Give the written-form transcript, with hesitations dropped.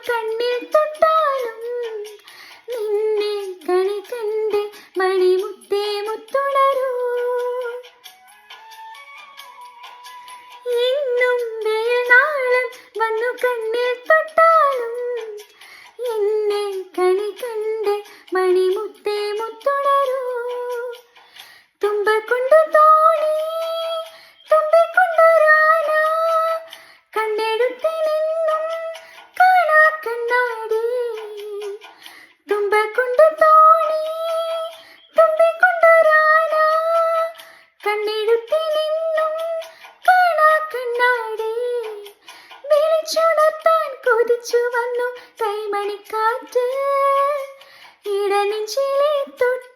കണ്ണിൽ തൊട്ടാലും നിന്നെ കണി കണ്ട് മണിമുത്തേ മുത്തുണരൂ. എന്നും വേളാളം വന്നു കണ്ണിൽ തൊട്ടാലും എന്നെ കണി കണ്ട് മണിമുത്തേ മുത്തുണരൂ. തുമ്പ കൊണ്ട് തോണി തുമ്പിക്കൊണ്ടൊരാന കണ്ടെടുത്ത് നിന്നും കാണാ കണ്ണാടി. തുമ്പ കൊണ്ട് തോണി തുമ്പിക്കൊണ്ടൊരാന കണ്ടെടുത്ത് നിന്നും കാണാ കണ്ണാടി. വിളിച്ചുണർത്താൻ കൊതിച്ചു വന്നു കൈമണിക്കാറ്റ് ഇടനെഞ്ചിലെ തൊട്ട്